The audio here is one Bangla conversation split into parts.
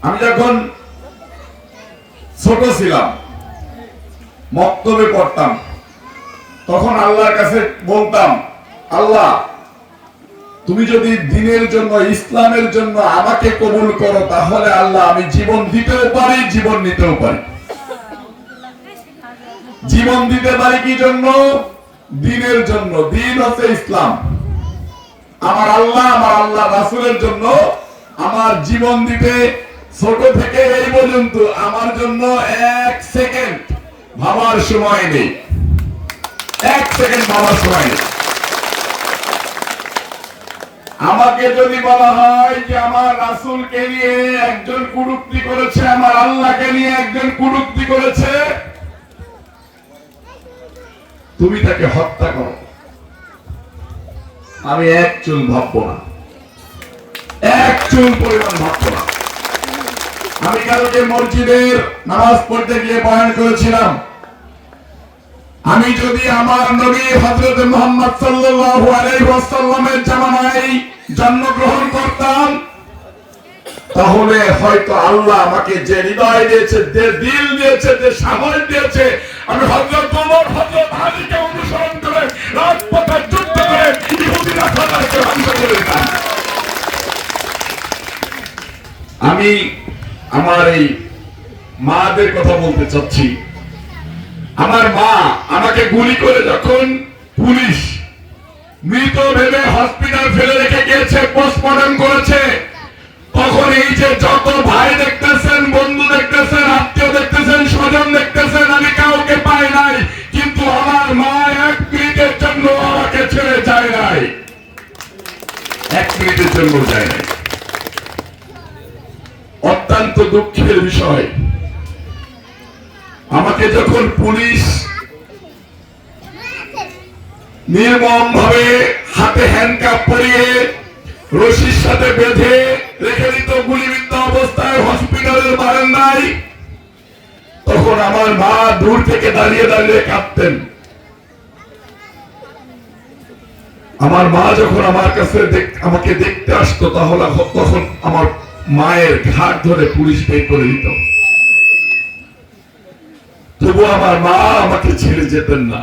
আমি যখন ছোট ছিলাম, মক্তবে পড়তাম, তখন আল্লাহর কাছে বলতাম, আল্লাহ তুমি যদি দ্বীনের জন্য, ইসলামের জন্য আমাকে কবুল করো, তাহলে আল্লাহ আমি জীবন দিতেও পারি, জীবন নিতেও পারি। জীবন দিতে পারি কি জন্য? দ্বীনের জন্য। দ্বীন হচ্ছে ইসলাম। আমার আল্লাহ রাসূলের জন্য আমার জীবন দিতে, ছোট থেকে এই পর্যন্ত আমার জন্য এক সেকেন্ড ভাবার সময় নেই, এক সেকেন্ড ভাবার সময় নেই। আমাকে যদি বলা হয় যে আমার রাসূলকে নিয়ে একজন কুরুক্তি করেছে, আমার আল্লাহকে নিয়ে একজন কুরুক্তি করেছে, তুমি তাকে হত্যা করো, আমি এক চুল ভাববো না, এক চুল পরিমাণ ভাববো না। আমি কালকে মসজিদের নামাজ পড়তে গিয়ে বয়ান করেছিলাম, আমি যদি আমার নবী হযরত মুহাম্মদ সাল্লাল্লাহু আলাইহি ওয়াসাল্লামের জামানায় জন্মগ্রহণ করতাম, তাহলে হয়তো আল্লাহ আমাকে যে হৃদয় দিয়েছে, যে দিল দিয়েছে, যে সাহস দিয়েছে, আমি হযরত ওমর, হযরত আলীকে অনুসরণ করে রাজপথে যুদ্ধ করে ইহুদিরা খোদাকে ধ্বংস করে দিতাম। আমি আমার এই মাদের কথা বলতে চাচ্ছি। আমার মা আমাকে গুলি করে যখন পুলিশ মৃত ভেবে হসপিটাল ফেলে রেখে গিয়েছে, পোস্টমর্টম করেছে, তখন এই যে যত ভাই দেখতেছেন, বন্ধু দেখতেছেন, আত্মীয় দেখতেছেন, স্বজন দেখতেছেন, আমি কাউকে পাই নাই, কিন্তু আমার মা এক মিনিটের জন্য আমাকে ছেড়ে যায় নাই, এক মিনিটের জন্য যায় নাই। অত্যন্ত দুঃখের বিষয়, আমাকে যখন পুলিশ নির্মম ভাবে হাতে হ্যান্ডকাপ পরিয়ে রশির সাথে বেঁধে রেখে দিত গুলিবিদ্ধ অবস্থায় হসপিটালের বারান্দায়, তখন আমার মা দূর থেকে দাঁড়িয়ে দাঁড়িয়ে কাঁদতেন। আমার মা যখন আমার কাছে আমাকে দেখতে আসতো, তাহলে তখন আমার মায়ের ঘাট ধরে পুলিশ বের করে দিত, তবু আমার মা আমাকে ছেড়ে যেতেন না।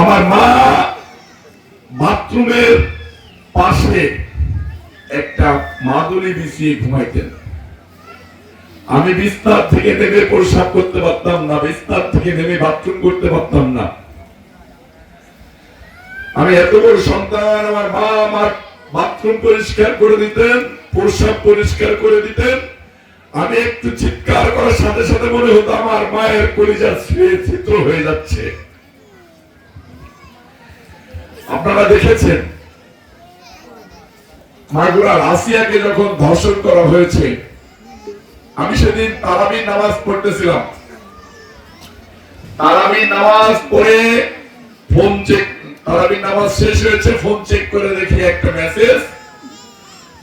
আমার মা বাথরুমের পাশে একটা মাদুলি বিছিয়ে ঘুমাইতেন। আমি বিছানা থেকে নেমে প্রস্রাব করতে পারতাম না, বিছানা থেকে নেমে বাথরুম করতে পারতাম না। আমি এত বড় সন্তান, আমার মা আমার বাথরুম পরিষ্কার করে দিতেন, প্রস্রাব পরিষ্কার করে দিতেন। আমি একটু চিৎকার করার সাথে সাথে মনে হতো আমার মায়ের কলিজা ছিদ্র হয়ে যাচ্ছে। আপনারা দেখেছেন মাগুরার আসিয়াকে যখন ধর্ষণ করা হয়েছে, আমি সেদিন তারাবি নামাজ পড়তেছিলাম। তারাবি নামাজ পড়ে ফোন চেক, তারাবি নামাজ শেষ হয়েছে, ফোন চেক করে দেখি একটা মেসেজ,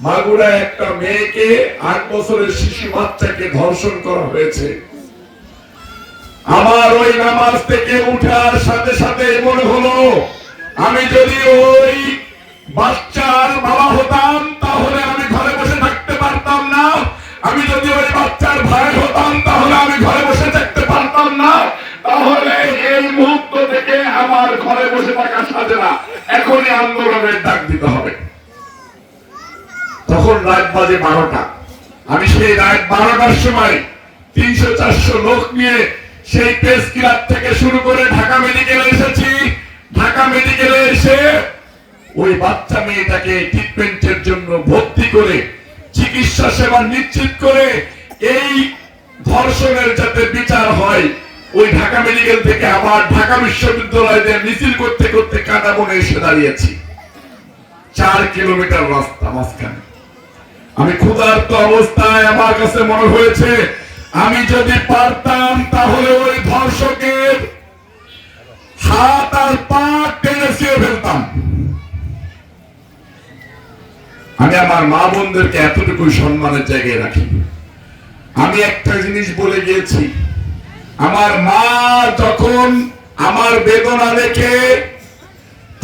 মাগুরা একটা মেয়েকে 8 বছরের শিশু বাচ্চাকে ধর্ষণ করা হয়েছে। আমার ওই নামাজ থেকে উঠার সাথে সাথে মনে হলো, আমি যদি ওই বাচ্চার বাবা হতাম তাহলে আমি ঘরে বসে থাকতে পারতাম না, আমি যদি ওই বাচ্চার ভাই হতাম তাহলে আমি ঘরে বসে থাকতে পারতাম না, তাহলে এই মুহূর্ত থেকে আমার ঘরে বসে থাকা সাজে না, এখনই আন্দোলনের ডাক দিতে হবে। তখন রাত বাজে 12টা। আমি সেই রাত 12টার সময় 300-400 লোক নিয়ে সেই প্রেস ক্লাব থেকে শুরু করে ঢাকা মেডিকেলে এসেছি। ঢাকা মেডিকেলে এসে ওই বাচ্চা মেয়েটাকে ট্রিটমেন্টের জন্য ভর্তি করে চিকিৎসা সেবা নিশ্চিত করে এই ধর্ষণের যাতে বিচার হয়, ওই ঢাকা মেডিকেল থেকে আবার ঢাকা বিশ্ববিদ্যালয়ে মিছিল করতে করতে কাটাবনে এসে দাঁড়িয়েছি। 4 কিলোমিটার রাস্তা মাঝখানে। আমি ক্ষুধার্ত অবস্থায় আমার কাছে মনে হয়েছে, আমি যদি পারতাম তাহলে ওই ধর্ষকের হাত আর পা টেনে ছিঁড়ে ফেলতাম। আমি আমার মা বোনদেরকে এতটুকু সম্মানের জায়গায় রাখি। আমি একটা জিনিস বলে গিয়েছি, আমার মা যখন আমার বেদনা দেখে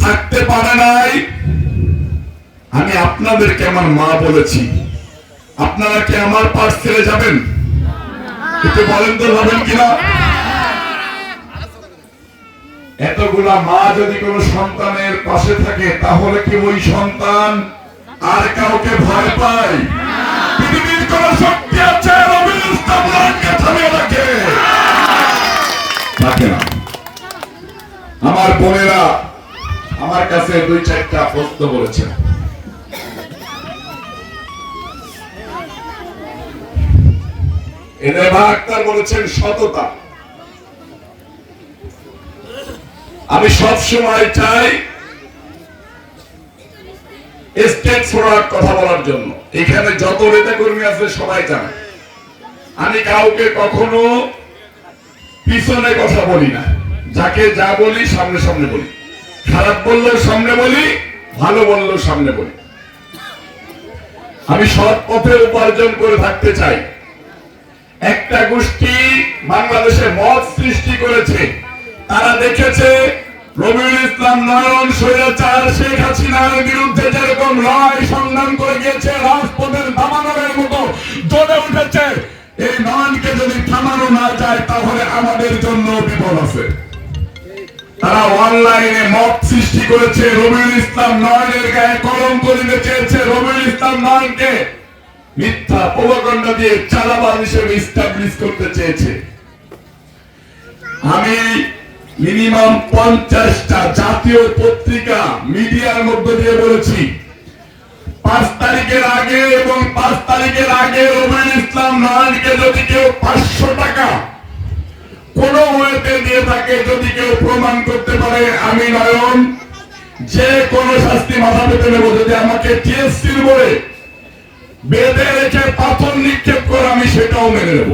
থাকতে পারে নাই, আপনাদেরকে আমার মা বলেছি, আপনারা কি আমার পাশ ছেড়ে যাবেন? একটু বলেন তো, যাবেন কিনা? এতগুলা মা যদি কোনো সন্তানের পাশে থাকে, তাহলে কি ওই সন্তান আর কাউকে ভয় পায়? পৃথিবীর কোন শক্তি আছে রবিউল ইসলাম নয়নকে থামিয়ে রাখে? থাকে না। আমার বোনেরা আমার কাছে 2-4টা প্রশ্ন বলেছেন। এদেবা আক্তার বলেছেন সততা। আমি সব সময় চাই স্টেট ফরওয়ার্ড কথা বলার জন্য। এখানে যত নেতা কর্মী আছে সবাই জানে আমি কাউকে কখনো পিছনে কথা বলি না। যাকে যা বলি সামনে সামনে বলি। খারাপ বললেও সামনে বলি, ভালো বললেও সামনে বলি। আমি সৎ পথে উপার্জন করে থাকতে চাই। একটা গোষ্ঠী বাংলাদেশে মত সৃষ্টি করেছে। তারা দেখেছে রবিউল ইসলাম নয়ন স্বৈরাচার শেখ হাসিনার বিরুদ্ধে যেরকম লড়াই সংগ্রাম করে গিয়েছে, রাজপথের দামানবের মতো জ্বলে উঠেছে। এই নয়নকে যদি থামানো না যায় তাহলে আমাদের জন্য বিপদ আছে। তারা অনলাইনে মত সৃষ্টি করেছে, রবিউল ইসলাম নয়নের গায়ে কলঙ্ক দিতে চেয়েছে, রবিউল ইসলাম নয়নকে মিথ্যা প্রোপাগান্ডা দিয়ে চালাবাজ হিসেবে এস্টাবলিশ করতে চেয়েছে। আমি মিনিমাম 50টা জাতীয় পত্রিকা মিডিয়ার মধ্য দিয়ে বলেছি 5 তারিখের আগে এবং 5 তারিখের আগে রবিউল ইসলাম নয়নকে যদি কেউ 500 টাকা কোন ওয়েতে দিয়ে থাকে, যদি কেউ প্রমাণ করতে পারে আমি নয়ন যে কোনো শাস্তি মাথা পেতে নেব। যদি আমাকে টিএসসির বলে বেঁধে রেখে পাথর নিক্ষেপ করে আমি সেটাও মেনে নেব।